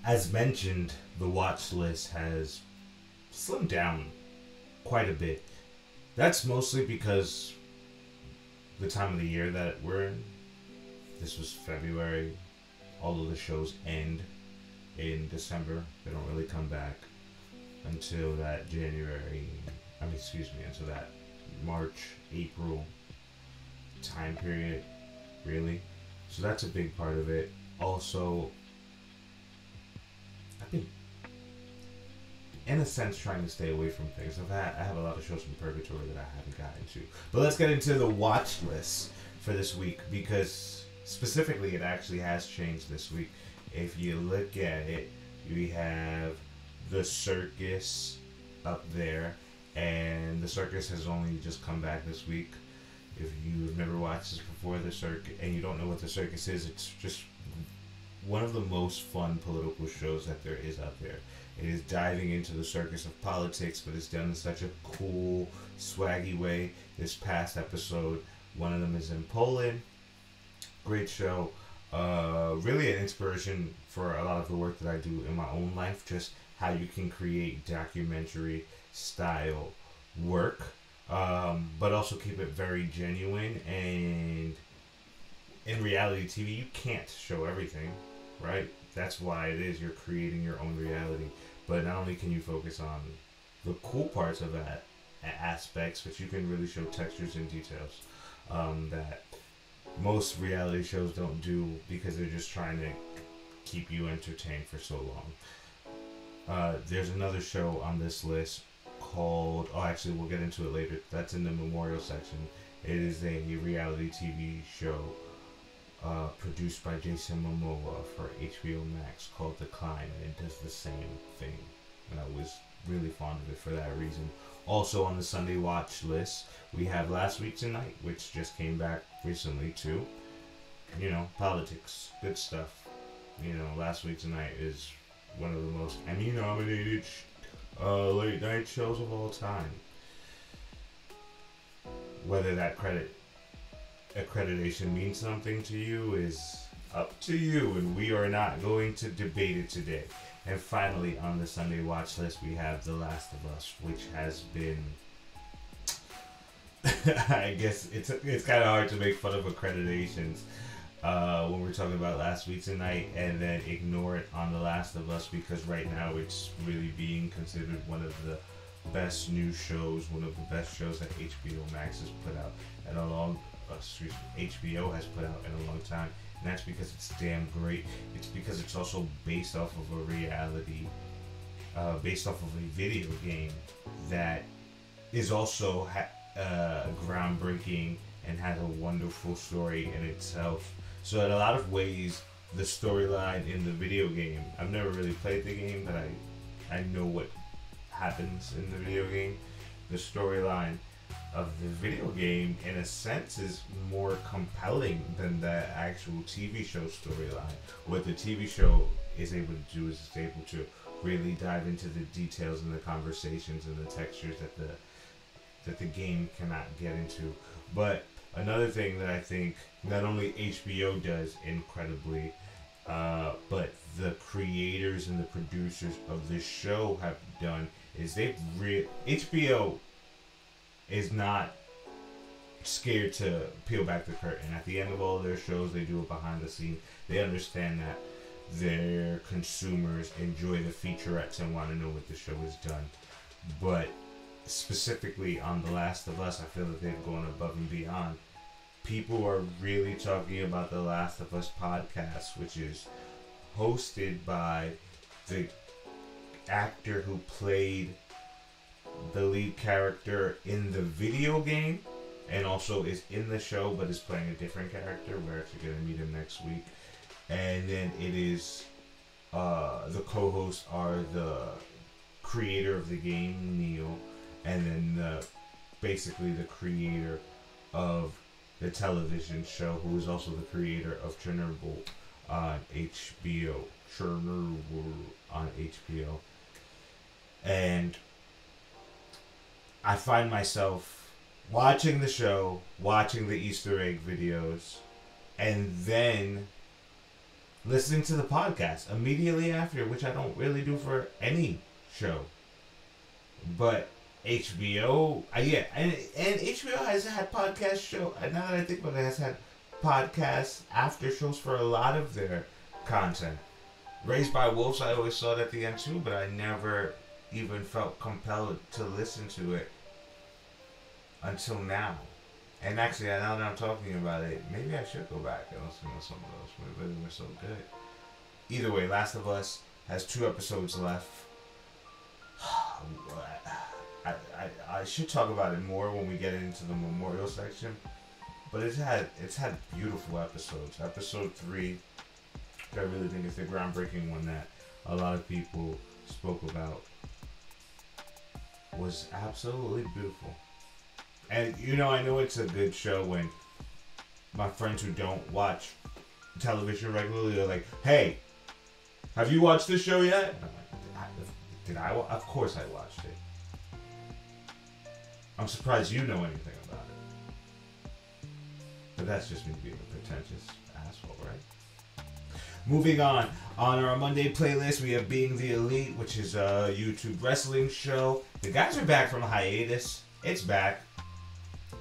As mentioned, the watch list has slimmed down quite a bit. That's mostly because the time of the year that we're in. This was February. All of the shows end in December. They don't really come back until that until that March, April time period, really. So that's a big part of it. Also, I've been, in a sense, trying to stay away from things. I have a lot of shows from Purgatory that I haven't gotten to. But let's get into the watch list for this week, because specifically it actually has changed this week. If you look at it, we have the Circus up there, and the Circus has only just come back this week. If you've never watched this before, the Circus, and you don't know what the Circus is, it's just one of the most fun political shows that there is out there. It is diving into the circus of politics, but it's done in such a cool, swaggy way. This past episode, one of them is in Poland. Great show. Really an inspiration for a lot of the work that I do in my own life, just how you can create documentary style work, but also keep it very genuine. And in reality TV, you can't show everything, right? That's why it is you're creating your own reality. But not only can you focus on the cool parts of that aspects, but you can really show textures and details that most reality shows don't do, because they're just trying to keep you entertained for so long. There's another show on this list called, actually we'll get into it later, that's in the memorial section. It is a reality TV show produced by Jason Momoa for HBO Max called The Climb, and it does the same thing, and I was really fond of it for that reason. Also on the Sunday watch list, we have Last Week Tonight, which just came back recently too. You know, politics, good stuff. You know, Last Week Tonight is one of the most Emmy-nominated late night shows of all time. Whether that accreditation means something to you is up to you, and we are not going to debate it today. And finally, on the Sunday watch list, we have The Last of Us, which has been I guess it's kind of hard to make fun of accreditations when we're talking about Last Week Tonight and then ignore it on The Last of Us, because right now it's really being considered one of the best new shows, one of the best shows that HBO Max has put out in a long HBO has put out in a long time. And that's because it's damn great. It's because it's also based off of a reality, based off of a video game that is also groundbreaking and has a wonderful story in itself. So in a lot of ways, the storyline in the video game, I've never really played the game, but I know what happens in the video game. The storyline of the video game, in a sense, is more compelling than the actual TV show storyline. What the TV show is able to do is it's able to really dive into the details and the conversations and the textures that the game cannot get into. But another thing that I think not only HBO does incredibly, but the creators and the producers of this show have done, is HBO is not scared to peel back the curtain. At the end of all their shows, they do it behind the scenes. They understand that their consumers enjoy the featurettes and want to know what the show has done. But specifically on The Last of Us, I feel that they've gone above and beyond. People are really talking about The Last of Us podcast, which is hosted by the actor who played the lead character in the video game and also is in the show but is playing a different character. We're actually going to meet him next week. And then it is the co-hosts are the creator of the game, Neil, and then basically the creator of the television show, who is also the creator of Chernobyl on HBO. And I find myself watching the show, watching the Easter egg videos, and then listening to the podcast immediately after, which I don't really do for any show. But HBO, yeah, and HBO has had podcast show. Now that I think about it, has had podcasts after shows for a lot of their content. Raised by Wolves, I always saw it at the end too, but I never even felt compelled to listen to it until now. And actually, now that I'm talking about it, maybe I should go back and listen to some of those. Maybe they were so good. Either way, Last of Us has 2 episodes left. I should talk about it more when we get into the memorial section, but it's had beautiful episodes. Episode 3, I really think is the groundbreaking one that a lot of people spoke about, was absolutely beautiful. And I know it's a good show when my friends who don't watch television regularly are like, "Hey, have you watched this show yet?" And I'm like, did I? Of course I watched it. I'm surprised you know anything about it. But that's just me being a pretentious asshole, right? Moving on our Monday playlist, we have Being the Elite, which is a YouTube wrestling show. The guys are back from hiatus. It's back.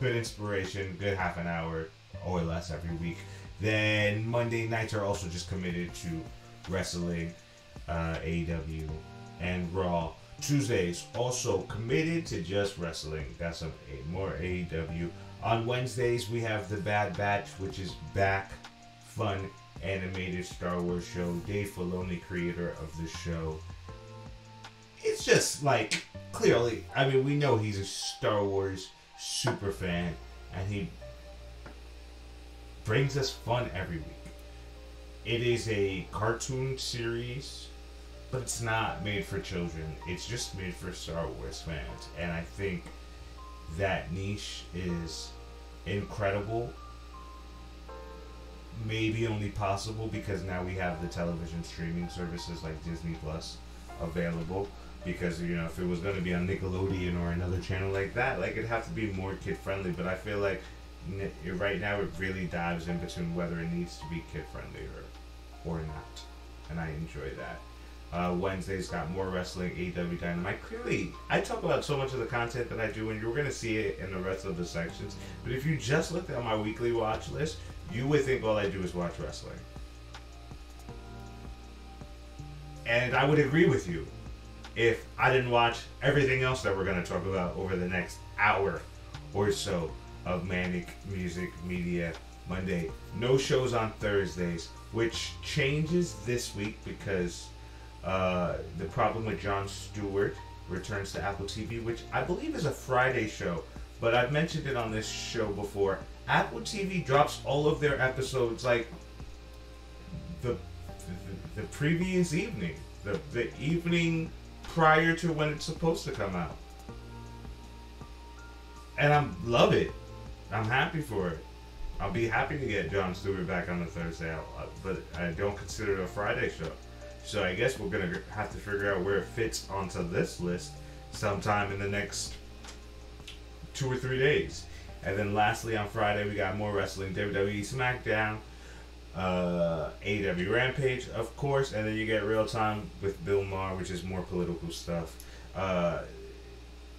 Good inspiration, good half an hour or less every week. Then Monday nights are also just committed to wrestling, AEW, and Raw. Tuesdays also committed to just wrestling. Got some more AEW. On Wednesdays we have The Bad Batch, which is back, fun animated Star Wars show. Dave Filoni, creator of the show. It's just like, clearly, I mean, we know he's a Star Wars super fan, and he brings us fun every week. It is a cartoon series, but it's not made for children. It's just made for Star Wars fans, and I think that niche is incredible. Maybe only possible because now we have the television streaming services like Disney Plus available. Because, if it was going to be on Nickelodeon or another channel like that, it'd have to be more kid-friendly. But I feel like right now it really dives in between whether it needs to be kid-friendly or not. And I enjoy that. Wednesday's got more wrestling, AEW Dynamite. Clearly, I talk about so much of the content that I do, and you're going to see it in the rest of the sections. But if you just looked at my weekly watch list, you would think all I do is watch wrestling. And I would agree with you if I didn't watch everything else that we're going to talk about over the next hour or so of Manic Music Media Monday. No shows on Thursdays, which changes this week because the Problem with Jon Stewart returns to Apple TV, which I believe is a Friday show, but I've mentioned it on this show before. Apple TV drops all of their episodes like the previous evening, the evening prior to when it's supposed to come out. And I love it. I'm happy for it. I'll be happy to get Jon Stewart back on the Thursday, but I don't consider it a Friday show. So I guess we're going to have to figure out where it fits onto this list sometime in the next 2 or 3 days. And then lastly, on Friday, we got more wrestling, WWE SmackDown, AEW Rampage, of course, and then you get Real Time with Bill Maher, which is more political stuff.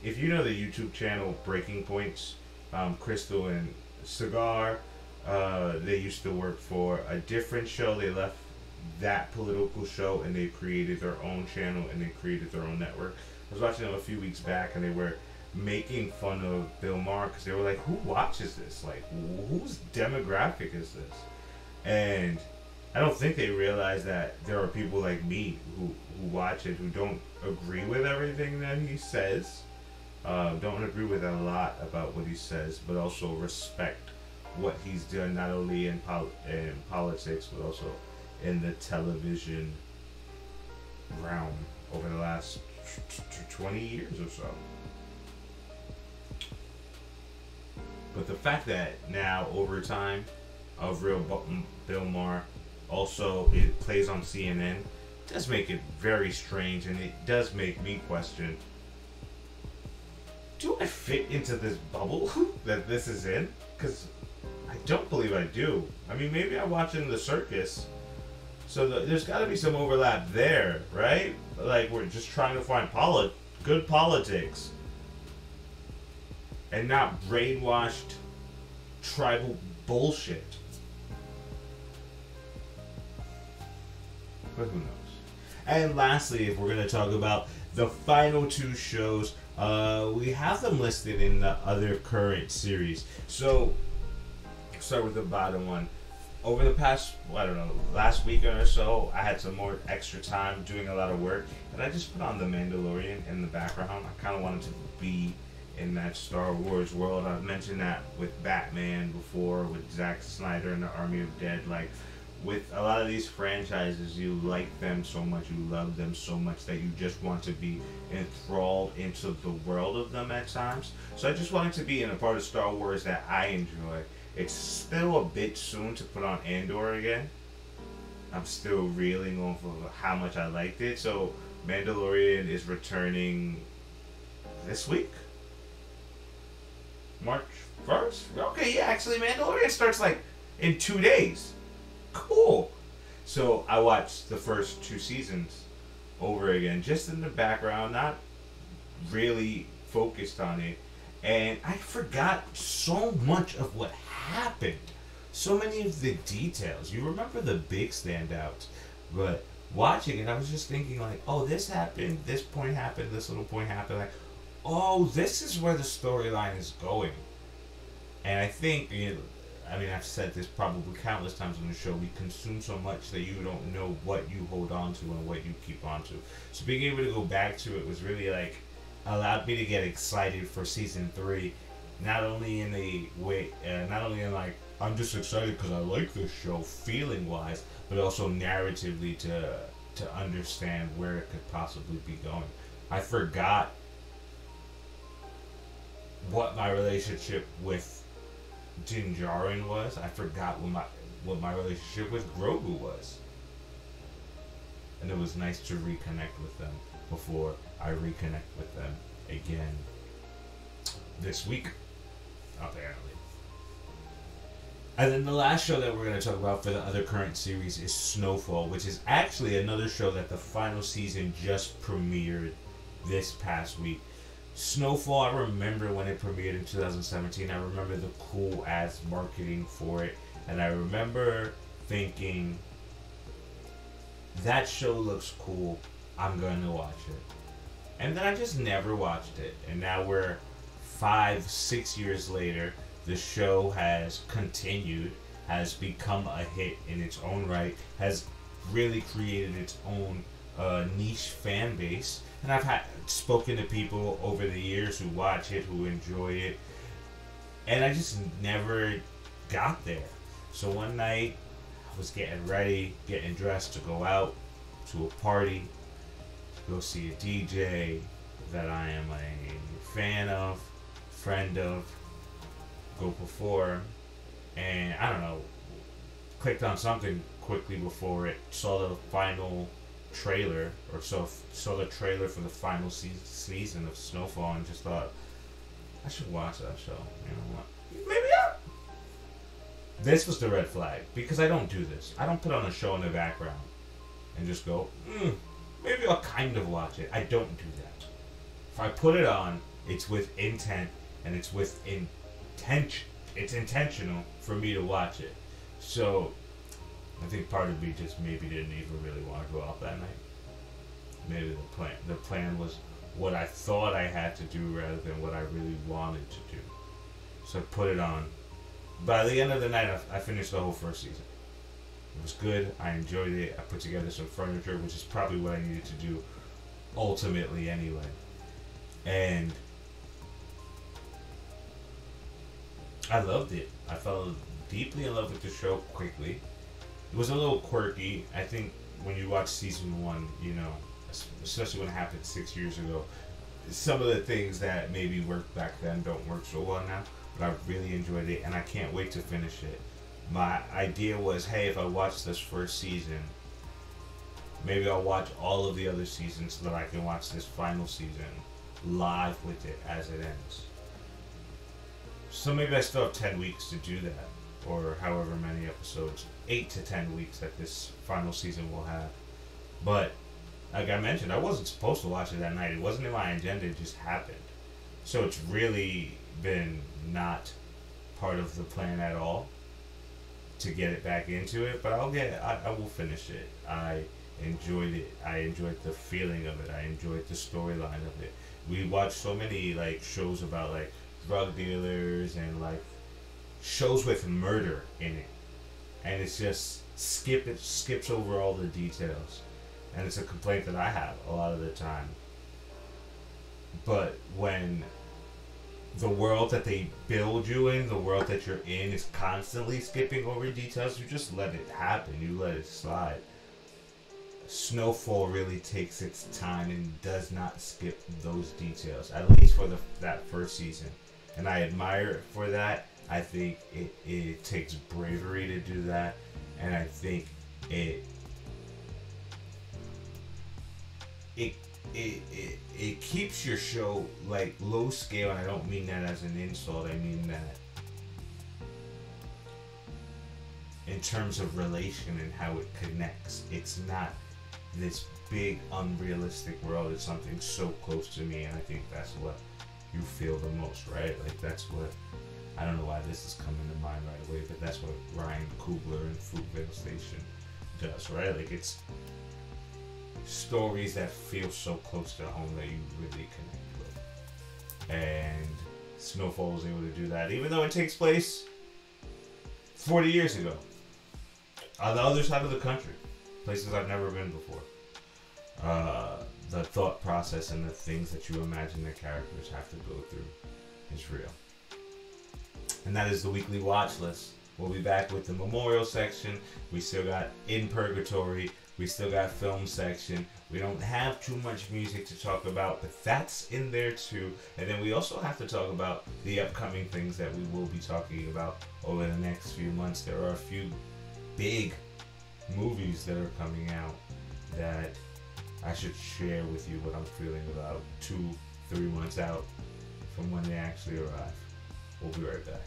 If you know the YouTube channel Breaking Points, Crystal and Cigar, they used to work for a different show. They left that political show and they created their own channel and they created their own network. I was watching them a few weeks back and they were making fun of Bill Maher because they were like, who watches this? Like, whose demographic is this? And I don't think they realize that there are people like me who watch it who don't agree with everything that he says, don't agree with a lot about what he says, but also respect what he's done not only in politics but also in the television realm over the last 20 years or so. But the fact that now, over time, of Real Bill Maher, also it plays on CNN, does make it very strange, and it does make me question, do I fit into this bubble that this is in? Because I don't believe I do. I mean, maybe I watch in the Circus, So there's got to be some overlap there, right? Like, we're just trying to find good politics. And not brainwashed tribal bullshit. But who knows? And lastly, if we're going to talk about the final two shows, we have them listed in the other current series. So, start with the bottom one. Over the past, last weekend or so, I had some more extra time doing a lot of work, and I just put on The Mandalorian in the background. I kind of wanted to be in that Star Wars world. I've mentioned that with Batman before, with Zack Snyder and the Army of Dead. Like, with a lot of these franchises, you like them so much, you love them so much that you just want to be enthralled into the world of them at times. So I just wanted to be in a part of Star Wars that I enjoy. It's still a bit soon to put on Andor again. I'm still reeling off of how much I liked it. So Mandalorian is returning this week, March 1st. Okay, yeah, actually Mandalorian starts like in 2 days. Cool. So I watched the first 2 seasons over again, just in the background, not really focused on it. And I forgot so much of what happened. So many of the details. You remember the big standouts. But watching it, I was just thinking like, oh, this happened, this point happened, this little point happened. Like, oh, this is where the storyline is going. And I think, I've said this probably countless times on the show, we consume so much that you don't know what you hold on to and what you keep on to. So being able to go back to it was really like, allowed me to get excited for season 3, not only in a way, not only in like, I'm just excited because I like this show feeling wise, but also narratively to understand where it could possibly be going. I forgot what my relationship with Din Djarin was. I forgot what my relationship with Grogu was. And it was nice to reconnect with them before I reconnect with them again this week, apparently. And then the last show that we're going to talk about for the other current series is Snowfall, which is actually another show that the final season just premiered this past week. Snowfall, I remember when it premiered in 2017. I remember the cool-ass marketing for it. And I remember thinking, that show looks cool. I'm going to watch it. And then I just never watched it. And now we're 5-6 years later. The show has continued, has become a hit in its own right, has really created its own niche fan base. And I've spoken to people over the years who watch it, who enjoy it. And I just never got there. So one night, I was getting ready, getting dressed to go out to a party, to go see a DJ that I am a fan of, friend of, go perform. And I don't know, clicked on something quickly before it, saw the final trailer, or saw the trailer for the final season of Snowfall, and just thought, I should watch that show. You know what? Maybe not. This was the red flag, because I don't do this. I don't put on a show in the background and just go, maybe I'll kind of watch it. I don't do that. If I put it on, it's with intent, and it's with intention. It's intentional for me to watch it. So I think part of me just maybe didn't even really want to go out that night. Maybe the plan was what I thought I had to do rather than what I really wanted to do. So I put it on. By the end of the night, I finished the whole first season. It was good. I enjoyed it. I put together some furniture, which is probably what I needed to do ultimately anyway. And I loved it. I fell deeply in love with the show quickly. It was a little quirky. I think when you watch season 1, especially when it happened 6 years ago, some of the things that maybe worked back then don't work so well now. But I really enjoyed it, and I can't wait to finish it. My idea was, hey, if I watch this first season, maybe I'll watch all of the other seasons so that I can watch this final season live with it as it ends. So maybe I still have 10 weeks to do that. or however many episodes, 8 to 10 weeks that this final season will have. But like I mentioned, I wasn't supposed to watch it that night. It wasn't in my agenda. It just happened. So it's really been not part of the plan at all to get it back into it. But I will finish it. I enjoyed it. I enjoyed the feeling of it. I enjoyed the storyline of it. We watched so many like shows about like drug dealers and like shows with murder in it, and it's just skips over all the details, and it's a complaint that I have a lot of the time. But when the world that they build you in, the world that you're in, is constantly skipping over details, you just let it happen. You let it slide. Snowfall really takes its time and does not skip those details, at least for that first season. And I admire it for that. I think it takes bravery to do that. And I think it keeps your show like low scale, and I don't mean that as an insult. I mean that in terms of relation and how it connects. It's not this big unrealistic world. It's something so close to me, and I think that's what you feel the most, right? Like that's what, I don't know why this is coming to mind right away, but that's what Ryan Coogler in Fruitvale Station does, right? Like it's stories that feel so close to home that you really connect with. And Snowfall was able to do that, even though it takes place 40 years ago on the other side of the country, places I've never been before. The thought process and the things that you imagine the characters have to go through is real. And that is the weekly watch list. We'll be back with the memorial section. We still got In Purgatory. We still got film section. We don't have too much music to talk about, but that's in there too. And then we also have to talk about the upcoming things that we will be talking about over the next few months. There are a few big movies that are coming out that I should share with you what I'm feeling about 2-3 months out from when they actually arrive. We'll be right back.